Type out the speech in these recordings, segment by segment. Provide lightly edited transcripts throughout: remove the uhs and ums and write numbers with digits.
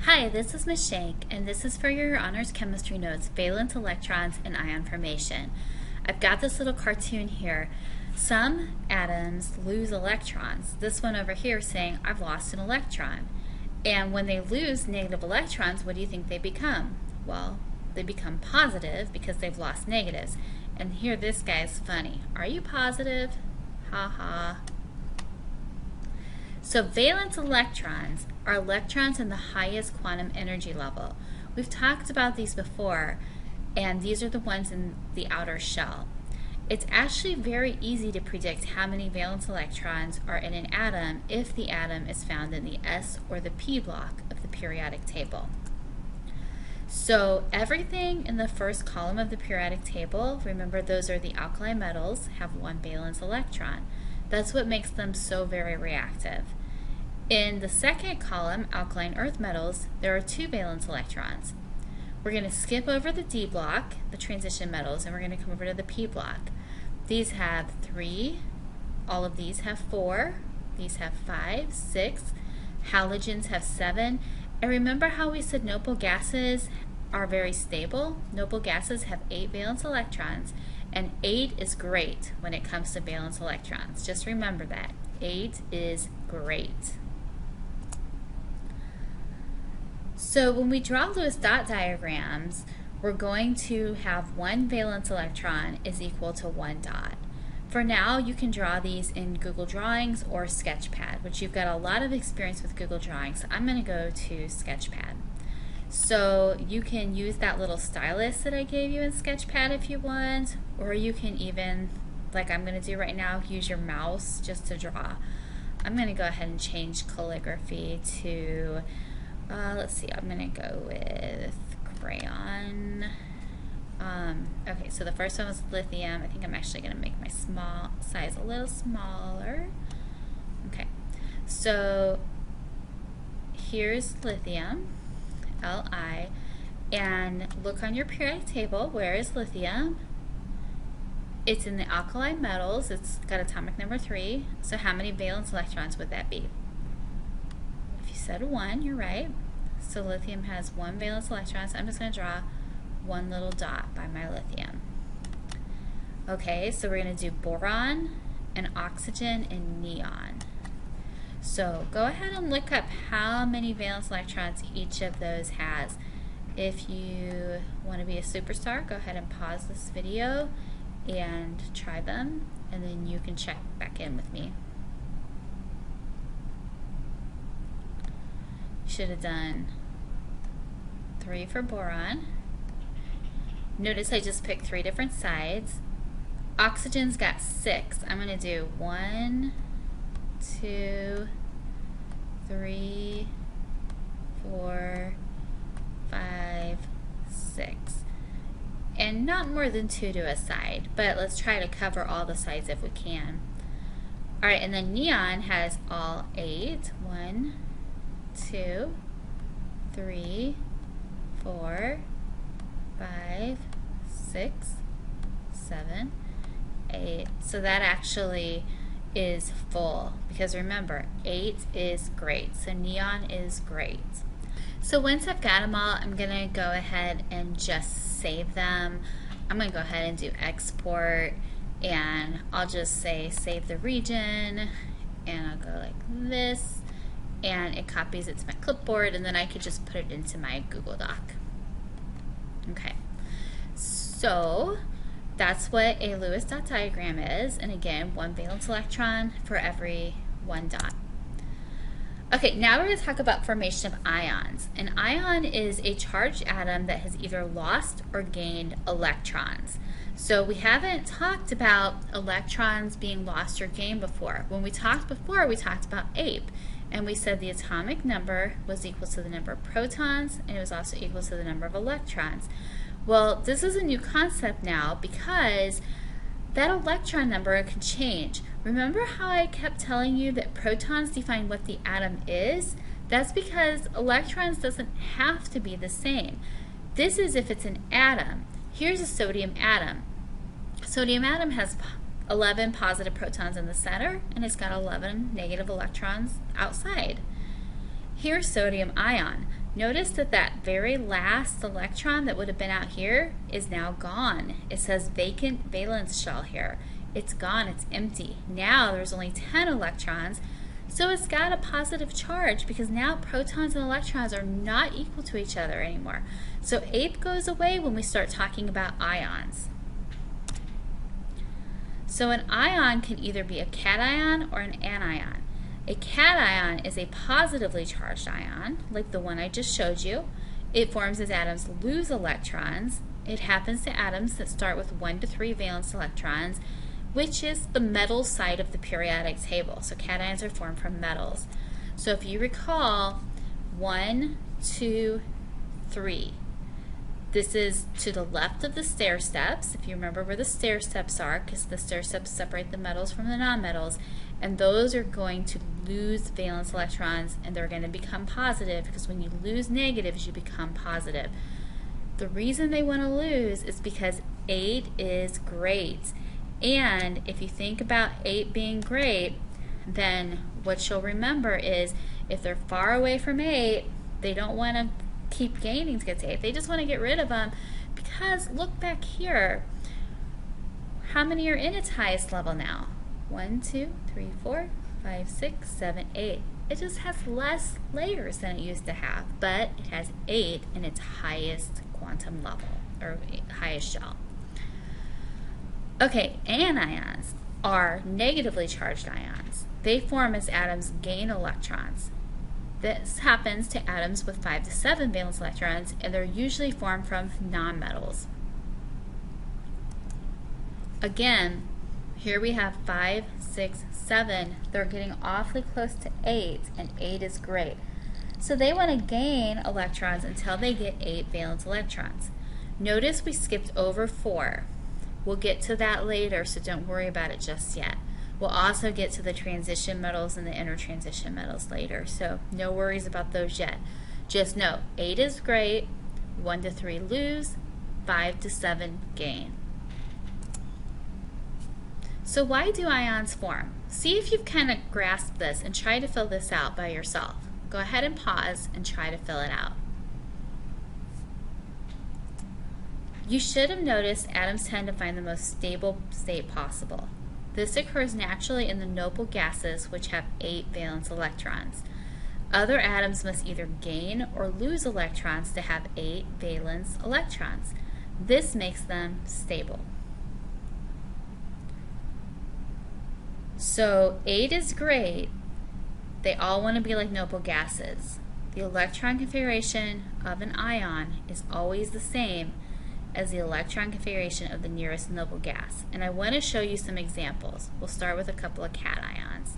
Hi, this is Ms. Shank, and this is for your honors chemistry notes, valence electrons and ion formation. I've got this little cartoon here. Some atoms lose electrons. This one over here is saying, I've lost an electron. And when they lose negative electrons, what do you think they become? Well, they become positive because they've lost negatives. And here this guy's funny. Are you positive? Ha ha. So valence electrons are electrons in the highest quantum energy level. We've talked about these before, and these are the ones in the outer shell. It's actually very easy to predict how many valence electrons are in an atom if the atom is found in the S or the P block of the periodic table. So everything in the first column of the periodic table, remember those are the alkali metals, have one valence electron. That's what makes them so very reactive. In the second column, alkaline earth metals, there are two valence electrons. We're going to skip over the D block, the transition metals, and we're going to come over to the P block. These have 3, all of these have 4, these have 5, 6, halogens have 7, and remember how we said noble gases are very stable? Noble gases have 8 valence electrons, and 8 is great when it comes to valence electrons. Just remember that. 8 is great. So when we draw Lewis dot diagrams, we're going to have one valence electron is equal to 1 dot. For now, you can draw these in Google Drawings or Sketchpad, which you've got a lot of experience with Google Drawings. So I'm going to go to Sketchpad. So you can use that little stylus that I gave you in Sketchpad if you want, or you can even, like I'm going to do right now, use your mouse just to draw. I'm going to go ahead and change calligraphy to, let's see, I'm going to go with crayon. Okay, so the first one was lithium. I think I'm actually going to make my small size a little smaller. Okay, so here's lithium. Li, and look on your periodic table. Where is lithium? It's in the alkali metals. It's got atomic number 3. So how many valence electrons would that be? If you said 1, you're right. So lithium has 1 valence electron. So I'm just going to draw one little dot by my lithium. Okay, so we're going to do boron and oxygen and neon. So go ahead and look up how many valence electrons each of those has. If you want to be a superstar, go ahead and pause this video and try them, and then you can check back in with me. You should have done 3 for boron. Notice I just picked 3 different sides. Oxygen's got 6. I'm going to do 1, 2, 3, 4, 5, 6. And not more than 2 to a side, but let's try to cover all the sides if we can. Alright, and then neon has all 8. 1, 2, 3, 4, 5, 6, 7, 8. So that actually is full, because remember, 8 is great, so neon is great. So once I've got them all, I'm going to go ahead and just save them. I'm going to go ahead and do export, and I'll just say save the region, and I'll go like this, and it copies it to my clipboard, and then I could just put it into my Google Doc. Okay, so that's what a Lewis dot diagram is, and again, 1 valence electron for every 1 dot. Okay, now we're going to talk about formation of ions. An ion is a charged atom that has either lost or gained electrons. So we haven't talked about electrons being lost or gained before. When we talked before, we talked about ape, and we said the atomic number was equal to the number of protons, and it was also equal to the number of electrons. Well, this is a new concept now because that electron number can change. Remember how I kept telling you that protons define what the atom is? That's because electrons doesn't have to be the same. This is if it's an atom. Here's a sodium atom. Sodium atom has 11 positive protons in the center, and it's got 11 negative electrons outside. Here's sodium ion. Notice that that very last electron that would have been out here is now gone. It says vacant valence shell here. It's gone, it's empty. Now there's only 10 electrons, so it's got a positive charge because now protons and electrons are not equal to each other anymore. So 8 goes away when we start talking about ions. So an ion can either be a cation or an anion. A cation is a positively charged ion, like the one I just showed you. It forms as atoms lose electrons. It happens to atoms that start with 1 to 3 valence electrons, which is the metal side of the periodic table. So cations are formed from metals. So if you recall, 1, 2, 3. This is to the left of the stair steps, if you remember where the stair steps are, because the stair steps separate the metals from the nonmetals, and those are going to lose valence electrons, and they're going to become positive, because when you lose negatives, you become positive. The reason they want to lose is because 8 is great. And if you think about 8 being great, then what you'll remember is if they're far away from 8, they don't want to keep gaining to get to 8. They just want to get rid of them because look back here. How many are in its highest level now? 1, 2, 3, 4, 5, 6, 7, 8. It just has less layers than it used to have, but it has 8 in its highest quantum level, or highest shell. Okay, anions are negatively charged ions. They form as atoms gain electrons. This happens to atoms with 5 to 7 valence electrons, and they're usually formed from nonmetals. Again, here we have 5, 6, 7. They're getting awfully close to 8, and 8 is great. So they want to gain electrons until they get 8 valence electrons. Notice we skipped over 4. We'll get to that later, so don't worry about it just yet. We'll also get to the transition metals and the intertransition metals later, so no worries about those yet. Just know 8 is great, 1 to 3 lose, 5 to 7 gain. So why do ions form? See if you've kind of grasped this and try to fill this out by yourself. Go ahead and pause and try to fill it out. You should have noticed atoms tend to find the most stable state possible. This occurs naturally in the noble gases, which have 8 valence electrons. Other atoms must either gain or lose electrons to have 8 valence electrons. This makes them stable. So 8 is great. They all want to be like noble gases. The electron configuration of an ion is always the same as the electron configuration of the nearest noble gas. And I want to show you some examples. We'll start with a couple of cations.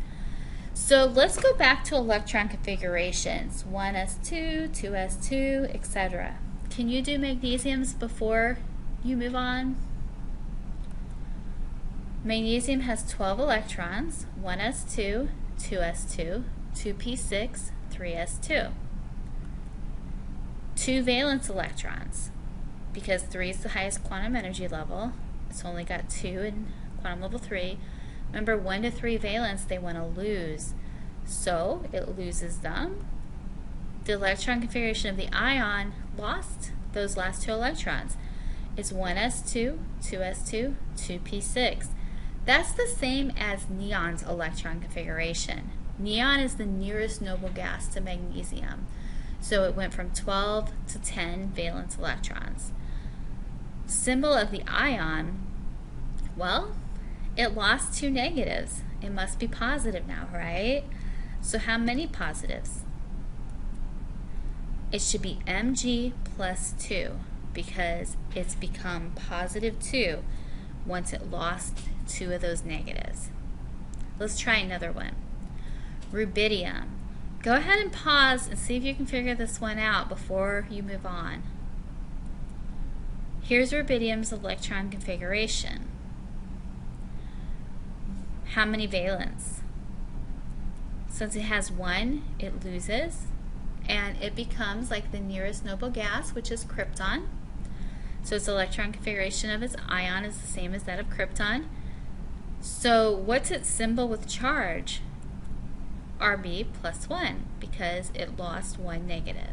So let's go back to electron configurations. 1s2, 2s2, etc. Can you do magnesiums before you move on? Magnesium has 12 electrons, 1s2, 2s2, 2p6, 3s2. 2 valence electrons. Because 3 is the highest quantum energy level, it's only got 2 in quantum level 3. Remember, 1 to 3 valence they want to lose, so it loses them. The electron configuration of the ion lost those last 2 electrons. It's 1s2, 2s2, 2p6. That's the same as neon's electron configuration. Neon is the nearest noble gas to magnesium, so it went from 12 to 10 valence electrons. Symbol of the ion, well, it lost 2 negatives. It must be positive now, right? So how many positives? It should be Mg plus 2 because it's become positive 2 once it lost 2 of those negatives. Let's try another one. Rubidium. Go ahead and pause and see if you can figure this one out before you move on. Here's rubidium's electron configuration. How many valence? Since it has 1, it loses, and it becomes like the nearest noble gas, which is krypton. So its electron configuration of its ion is the same as that of krypton. So what's its symbol with charge? Rb plus 1, because it lost 1 negative.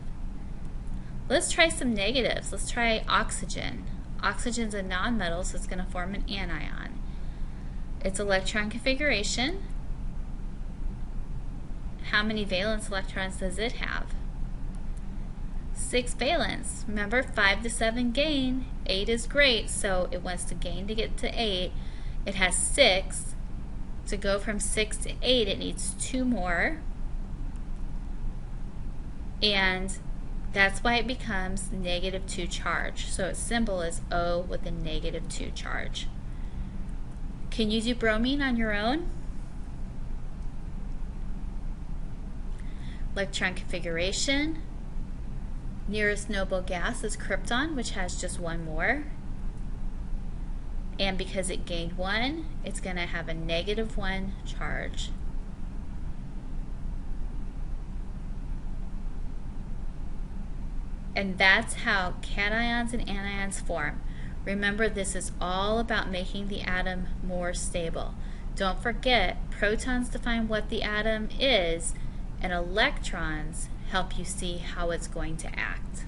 Let's try some negatives. Let's try oxygen. Oxygen's a nonmetal, so it's going to form an anion. Its electron configuration. How many valence electrons does it have? 6 valence. Remember, 5 to 7 gain. 8 is great, so it wants to gain to get to 8. It has 6. To go from 6 to 8, it needs 2 more. And that's why it becomes -2 charge. So its symbol is O with a -2 charge. Can you do bromine on your own? Electron configuration. Nearest noble gas is krypton, which has just 1 more. And because it gained 1, it's going to have a -1 charge. And that's how cations and anions form. Remember, this is all about making the atom more stable. Don't forget, protons define what the atom is, and electrons help you see how it's going to act.